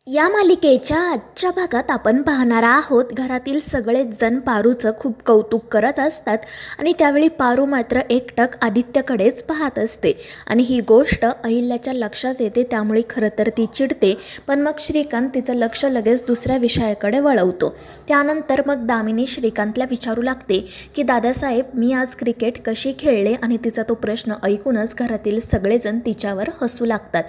या मालिकेच्या आजच्या भागात आपण पाहणार आहोत घरातील सगळेच जण पारूचं खूप कौतुक करत असतात आणि त्यावेळी पारू मात्र एकटक आदित्यकडेच पाहत असते आणि ही गोष्ट अहिल्याच्या लक्षात येते. त्यामुळे खरं तर ती चिडते, पण मग श्रीकांत तिचं लक्ष लगेच दुसऱ्या विषयाकडे वळवतो. त्यानंतर मग दामिनी श्रीकांतला विचारू लागते की दादासाहेब, मी आज क्रिकेट कशी खेळले, आणि तिचा तो प्रश्न ऐकूनच घरातील सगळेजण तिच्यावर हसू लागतात.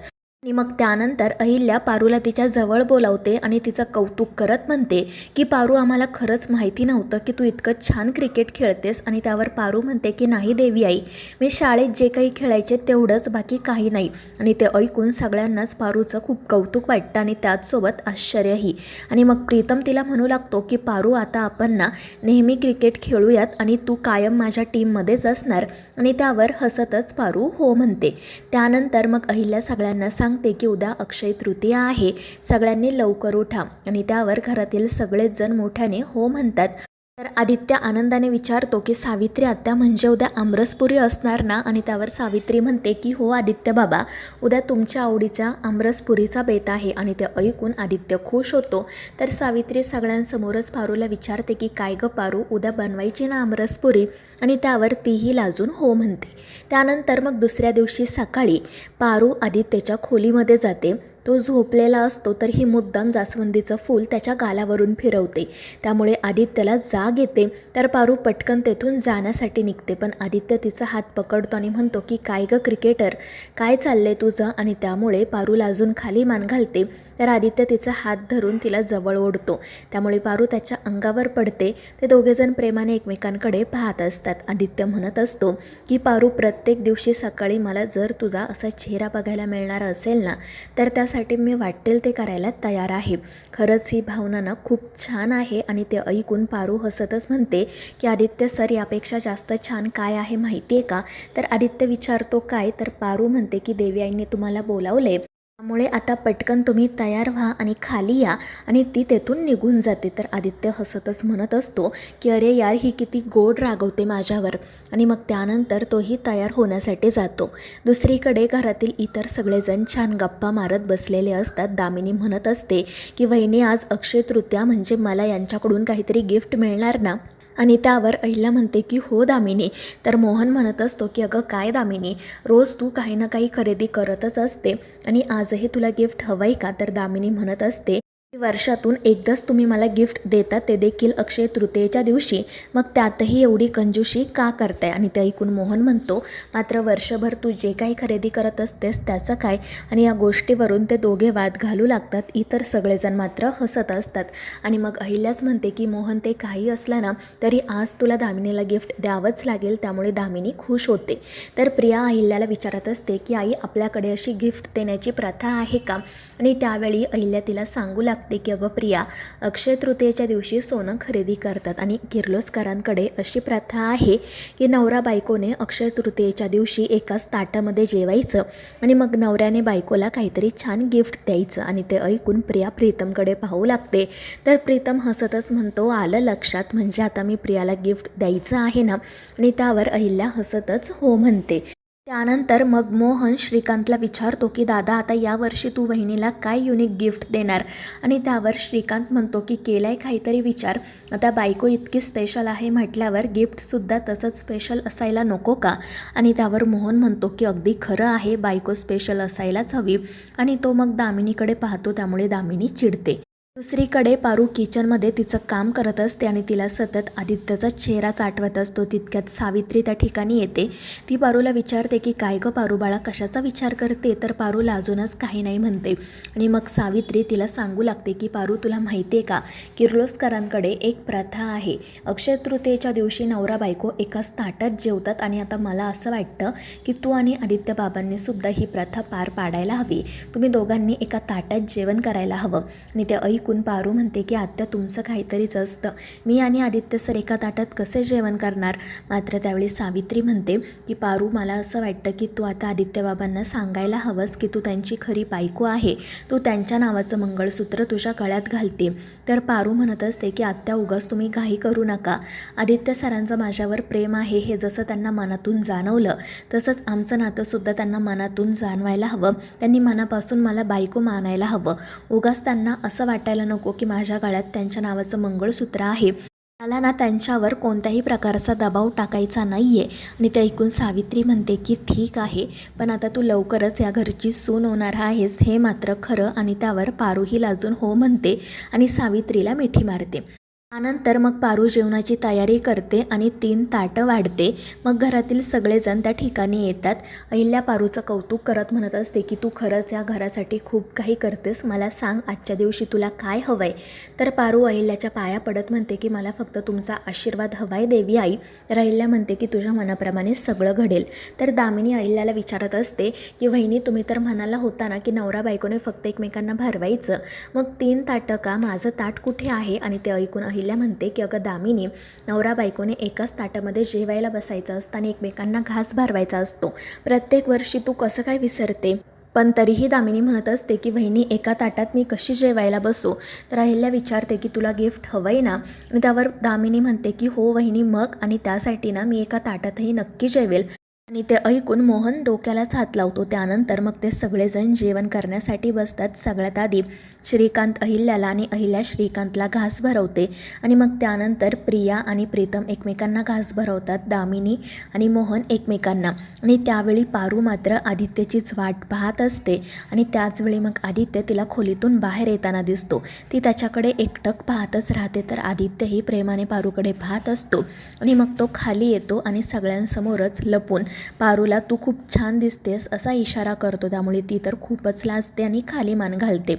आणि मग त्यानंतर अहिल्या पारूला तिच्या जवळ बोलावते आणि तिचं कौतुक करत म्हणते की पारू, आम्हाला खरंच माहिती नव्हतं की तू इतकं छान क्रिकेट खेळतेस. आणि त्यावर पारू म्हणते की नाही देवी आई, मी शाळेत जे काही खेळायचे तेवढंच, बाकी काही नाही. आणि ते ऐकून सगळ्यांनाच पारूचं खूप कौतुक वाटतं आणि त्याचसोबत आश्चर्यही. आणि मग प्रीतम तिला म्हणू लागतो की पारू, आता आपण ना नेहमी क्रिकेट खेळूयात आणि तू कायम माझ्या टीममध्येच असणार. आणि त्यावर हसतच पारू हो म्हणते. त्यानंतर मग अहिल्या सगळ्यांना सांगते की उद्या अक्षय तृतीया आहे, सगळ्यांनी लवकर उठा. आणि त्यावर घरातील सगळेच जण मोठ्याने हो म्हणतात. तर आदित्य आनंदाने विचारतो की सावित्री आत्या, म्हणजे उद्या आमरसपुरी असणार ना? आणि त्यावर सावित्री म्हणते की हो आदित्य बाबा, उद्या तुमच्या आवडीचा आमरसपुरीचा बेत आहे. आणि ते ऐकून आदित्य खुश होतो. तर सावित्री सगळ्यांसमोरच पारूला विचारते की काय ग पारू, उद्या बनवायची ना आमरसपुरी? आणि त्यावर तीही लाजून हो म्हणते. त्यानंतर मग दुसऱ्या दिवशी सकाळी पारू आदित्यच्या खोलीमध्ये जाते. तो झोपलेला असतो, तर ही मुद्दाम जास्वंदीचं फूल त्याच्या गालावरून फिरवते. त्यामुळे आदित्यला जाग येते. तर पारू पटकन तेथून जाण्यासाठी निघते, पण आदित्य तिचा हात पकडतो आणि म्हणतो की काय ग क्रिकेटर, काय चाललंय तुझं? आणि त्यामुळे पारूला अजून खाली मान घालते. तर आदित्य तिचा हात धरून तिला जवळ ओढतो. त्यामुळे पारू त्याच्या अंगावर पडते. ते दोघेजण प्रेमाने एकमेकांकडे पाहत असतात. आदित्य म्हणत असतो की पारू, प्रत्येक दिवशी सकाळी मला जर तुझा असा चेहरा बघायला मिळणार असेल ना, तर त्यासाठी मी वाटेल ते करायला तयार आहे. खरंच ही भावना ना खूप छान आहे. आणि ते ऐकून पारू हसतच म्हणते की आदित्य सर, यापेक्षा जास्त छान काय आहे माहिती आहे का? तर आदित्य विचारतो काय? तर पारू म्हणते की देवी आईने तुम्हाला बोलावले, त्यामुळे आता पटकन तुम्ही तयार व्हा आणि खाली या. आणि ती तेथून निघून जाते. तर आदित्य हसतच म्हणत असतो की अरे यार, ही किती गोड रागवते माझ्यावर. आणि मग त्यानंतर तोही तयार होण्यासाठी जातो. दुसरीकडे घरातील इतर सगळेजण छान गप्पा मारत बसलेले असतात. दामिनी म्हणत असते की वहिनी, आज अक्षय तृतीया, म्हणजे मला यांच्याकडून काहीतरी गिफ्ट मिळणार ना? आणि त्यावर अहिल्या म्हणते की हो दामिनी. तर मोहन म्हणत असतो की अगं काय दामिनी, रोज तू काही ना काही खरेदी करतच असते आणि आजही तुला गिफ्ट हवंय का? तर दामिनी म्हणत असते वर्षातून एकदाच तुम्ही मला गिफ्ट देता, ते देखील अक्षय तृतीयेच्या दिवशी, मग त्यातही एवढी कंजूशी का करताय? आणि ते ऐकून मोहन म्हणतो, मात्र वर्षभर तू जे काही खरेदी करत असतेस त्याचं काय? आणि या गोष्टीवरून ते दोघे वाद घालू लागतात. इतर सगळेजण मात्र हसत असतात. आणि मग अहिल्याच म्हणते की मोहन, ते काही असलं ना तरी आज तुला दामिनीला गिफ्ट द्यावंच लागेल. त्यामुळे दामिनी खुश होते. तर प्रिया अहिल्याला विचारत असते की आई, आपल्याकडे अशी गिफ्ट देण्याची प्रथा आहे का? आणि त्यावेळी अहिल्या तिला सांगू लागते की अगं प्रिया, अक्षय तृतीयेच्या दिवशी सोनं खरेदी करतात आणि किर्लोस्करांकडे अशी प्रथा आहे की नवरा बायकोने अक्षय तृतीयेच्या दिवशी एकाच ताटामध्ये जेवायचं आणि मग नवऱ्याने बायकोला काहीतरी छान गिफ्ट द्यायचं. आणि ते ऐकून प्रिया प्रीतमकडे पाहू लागते. तर प्रीतम हसतच म्हणतो, आलं लक्षात, म्हणजे आता मी प्रियाला गिफ्ट द्यायचं आहे ना? आणि त्यावर अहिल्या हसतच हो म्हणते. त्यानंतर मग मोहन श्रीकांतला विचारतो की दादा, आता यावर्षी तू वहिनीला काय युनिक गिफ्ट देणार? आणि त्यावर श्रीकांत म्हणतो की केलाय काहीतरी विचार, आता बायको इतकी स्पेशल आहे म्हटल्यावर गिफ्टसुद्धा तसंच स्पेशल असायला नको का? आणि त्यावर मोहन म्हणतो की अगदी खरं आहे, बायको स्पेशल असायलाच हवी. आणि तो मग दामिनीकडे पाहतो. त्यामुळे दामिनी चिडते. दुसरीकडे पारू किचनमध्ये तिचं काम करत असते आणि तिला सतत आदित्यचा चेहराच आठवत असतो. तितक्यात सावित्री त्या ठिकाणी येते. ती पारूला विचारते की काय गं पारू बाळा, कशाचा विचार करते? तर पारू लाजूनच काही नाही म्हणते. आणि मग सावित्री तिला सांगू लागते की पारू, तुला माहिती आहे का, किर्लोस्करांकडे एक प्रथा आहे. अक्षय तृतीयेच्या दिवशी नवरा बायको एकाच ताटात जेवतात. आणि आता मला असं वाटतं की तू आणि आदित्य बाबांनी सुद्धा ही प्रथा पार पाडायला हवी. तुम्ही दोघांनी एका ताटात जेवण करायला हवं. आणि ते ऐकून पारू म्हणते की आत्या, तुमचं काहीतरीच असतं, मी आणि आदित्य सर एका ताटात कसे जेवण करणार? मात्र त्यावेळी सावित्री म्हणते की पारू, मला असं वाटतं की तू आता आदित्य बाबांना सांगायला हवंस की तू त्यांची खरी बायको आहे. तू त्यांच्या नावाचं मंगळसूत्र तुझ्या गळ्यात घालते. तर पारू म्हणत असते की आत्या उगाच तुम्ही घाई करू नका. आदित्य सरांचं माझ्यावर प्रेम आहे हे जसं त्यांना मनातून जाणवलं तसंच आमचं नातंसुद्धा त्यांना मनातून जाणवायला हवं. त्यांनी मनापासून मला बायको मानायला हवं. उगाच त्यांना असं वाटायला नको की माझ्या गळ्यात त्यांच्या नावाचं मंगळसूत्र आहे. मला ना त्यांच्यावर कोणत्याही प्रकारचा दबाव टाकायचा नाही आहे. आणि ते ऐकून सावित्री म्हणते की ठीक आहे, पण आता तू लवकरच या घरची सून होणार आहेस हे मात्र खरं. आणि त्यावर पारूही लाजून हो म्हणते आणि सावित्रीला मिठी मारते. त्यानंतर मग पारू जेवणाची तयारी करते आणि 3 ताटं वाढते. मग घरातील सगळेजण त्या ठिकाणी येतात. अहिल्या पारूचं कौतुक करत म्हणत असते की तू खरंच या घरासाठी खूप काही करतेस. मला सांग आजच्या दिवशी तुला काय हवं आहे. तर पारू अहिल्याच्या पाया पडत म्हणते की मला फक्त तुमचा आशीर्वाद हवा आहे देवी आई. तर अहिल्या म्हणते की तुझ्या मनाप्रमाणे सगळं घडेल. तर दामिनी अहिल्याला विचारत असते की वहिनी तुम्ही तर म्हणाला होता ना की नवरा बायकोने फक्त एकमेकांना भरवायचं, मग 3 ताटं का, माझं ताट कुठे आहे. आणि ते ऐकून अहिल्या म्हणते की अगं दामिनी, नवरा बायकोने एकाच ताटामध्ये जेवायला बसायचं असतं आणि एकमेकांना घास भरवायचा असतो. प्रत्येक वर्षी तू कसं काय विसरते. पण तरीही दामिनी म्हणत असते की वहिनी एका ताटात मी कशी जेवायला बसू. तर अहिल्या विचारते की तुला गिफ्ट हवं आहे ना. आणि त्यावर दामिनी म्हणते की हो वहिनी मग, आणि त्यासाठी ना मी एका ताटातही नक्की जेवेल. आणि ते ऐकून मोहन डोक्यालाच हात लावतो. त्यानंतर मग ते सगळेजण जेवण करण्यासाठी बसतात. सगळ्यात आधी श्रीकांत अहिल्याला आणि अहिल्या श्रीकांतला घास भरवते. आणि मग त्यानंतर प्रिया आणि प्रीतम एकमेकांना घास भरवतात, दामिनी आणि मोहन एकमेकांना. आणि त्यावेळी पारू मात्र आदित्यचीच वाट पाहत असते. आणि त्याचवेळी मग आदित्य तिला खोलीतून बाहेर येताना दिसतो. ती त्याच्याकडे एकटक पाहतच राहते. तर आदित्यही प्रेमाने पारूकडे पाहत असतो. आणि मग तो खाली येतो आणि सगळ्यांसमोरच लपून पारूला तू खूप छान दिसतेस असा इशारा करतो. त्यामुळे ती तर खूपच लाजते आणि खाली मान घालते.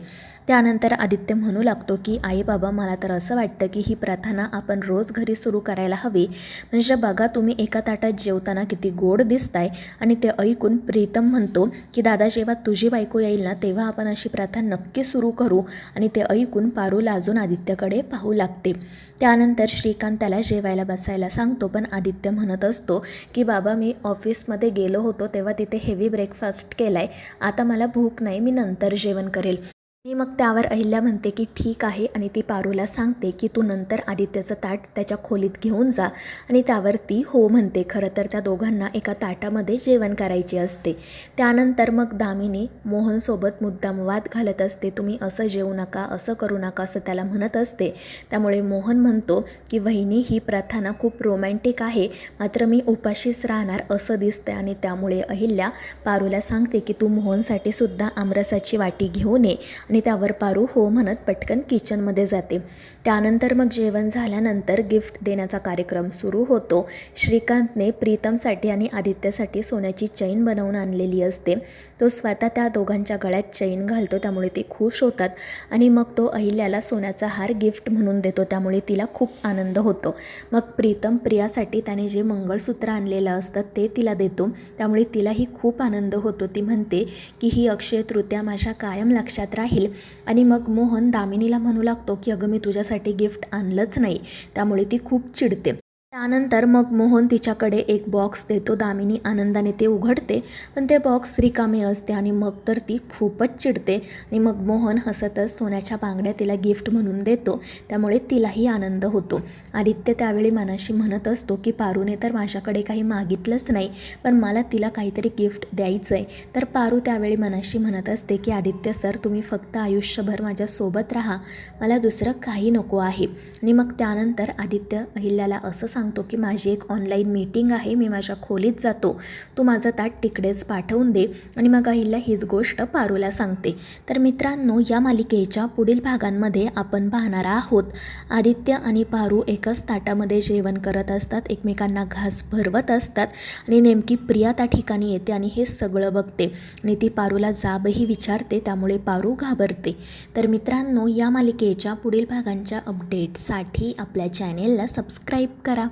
त्यानंतर आदित्य म्हणू लागतो की आई बाबा, मला तर असं वाटतं की ही प्रथा ना आपण रोज घरी सुरू करायला हवी. म्हणजे बघा तुम्ही एका ताटात जेवताना किती गोड दिसताय. आणि ते ऐकून प्रीतम म्हणतो की दादा, जेव्हा तुझी बायको येईल ना तेव्हा आपण अशी प्रथा नक्की सुरू करू. आणि ते ऐकून पारू लाजून आदित्यकडे पाहू लागते. त्यानंतर श्रीकांत त्याला जेवायला बसायला सांगतो. पण आदित्य म्हणत असतो की बाबा, मी ऑफिसमध्ये गेलो होतो तेव्हा तिथे हेवी ब्रेकफास्ट केला आहे, आता मला भूक नाही, मी नंतर जेवण करेल. आणि मग त्यावर अहिल्या म्हणते की ठीक आहे. आणि ती पारूला सांगते की तू नंतर आदित्यचं ताट त्याच्या खोलीत घेऊन जा. आणि त्यावर ती हो म्हणते. खरं तर त्या दोघांना एका ताटामध्ये जेवण करायचे असते. त्यानंतर मग दामिनी मोहनसोबत मुद्दाम वाद घालत असते. तुम्ही असं जेवू नका, असं करू नका असं त्याला म्हणत असते. त्यामुळे मोहन म्हणतो की वहिनी, ही प्रथा ना खूप रोमॅन्टिक आहे, मात्र मी उपाशीच राहणार असं दिसतं. आणि त्यामुळे अहिल्या पारूला सांगते की तू मोहनसाठी सुद्धा आमरसाची वाटी घेऊन ये. आणि त्यावर पारू हो म्हणत पटकन किचनमध्ये जाते. त्यानंतर मग जेवण झाल्यानंतर गिफ्ट देण्याचा कार्यक्रम सुरू होतो. श्रीकांतने प्रीतमसाठी आणि आदित्यसाठी सोन्याची चैन बनवून आणलेली असते. तो स्वतः त्या दोघांच्या गळ्यात चैन घालतो. त्यामुळे ते खुश होतात. आणि मग तो अहिल्याला सोन्याचा हार गिफ्ट म्हणून देतो. त्यामुळे तिला खूप आनंद होतो. मग प्रीतम प्रियासाठी त्याने जे मंगळसूत्र आणलेलं असतं ते तिला देतो. त्यामुळे तिलाही खूप आनंद होतो. ती म्हणते की ही अक्षय तृतीया माझ्या कायम लक्षात राहील. आणि मग मोहन दामिनीला म्हणू लागतो की अगं, मी तुझ्यासाठी गिफ्ट आणलंच नाही. त्यामुळे ती खूप चिडते. त्यानंतर मग मोहन तिच्याकडे एक बॉक्स देतो. दामिनी आनंदाने ते उघडते, पण ते बॉक्स रिकामे असते. आणि मग तर ती खूपच चिडते. आणि मग मोहन हसतच सोन्याच्या बांगड्या तिला गिफ्ट म्हणून देतो. त्यामुळे तिलाही आनंद होतो. आदित्य त्यावेळी मनाशी म्हणत असतो की पारूने तर माझ्याकडे काही मागितलंच नाही, पण मला तिला काहीतरी गिफ्ट द्यायचं आहे. तर पारू त्यावेळी मनाशी म्हणत असते की आदित्य सर, तुम्ही फक्त आयुष्यभर माझ्यासोबत राहा, मला दुसरं काही नको आहे. आणि मग त्यानंतर आदित्य अहिल्याला असं सांगतो की माझी एक ऑनलाईन मीटिंग आहे, मी माझ्या खोलीत जातो, तू माझं ताट तिकडेच पाठवून दे. आणि मग अहिल्या हीच गोष्ट पारूला सांगते. तर मित्रांनो, या मालिकेच्या पुढील भागांमध्ये आपण पाहणार आहोत आदित्य आणि पारू एकाच ताटामध्ये जेवण करत असतात, एकमेकांना घास भरवत असतात. आणि नेमकी प्रिया त्या ठिकाणी येते आणि हे सगळं बघते. आणि ती पारूला जाबही विचारते. त्यामुळे पारू घाबरते. तर मित्रांनो, या मालिकेच्या पुढील भागांच्या अपडेटसाठी आपल्या चॅनेलला सबस्क्राईब करा.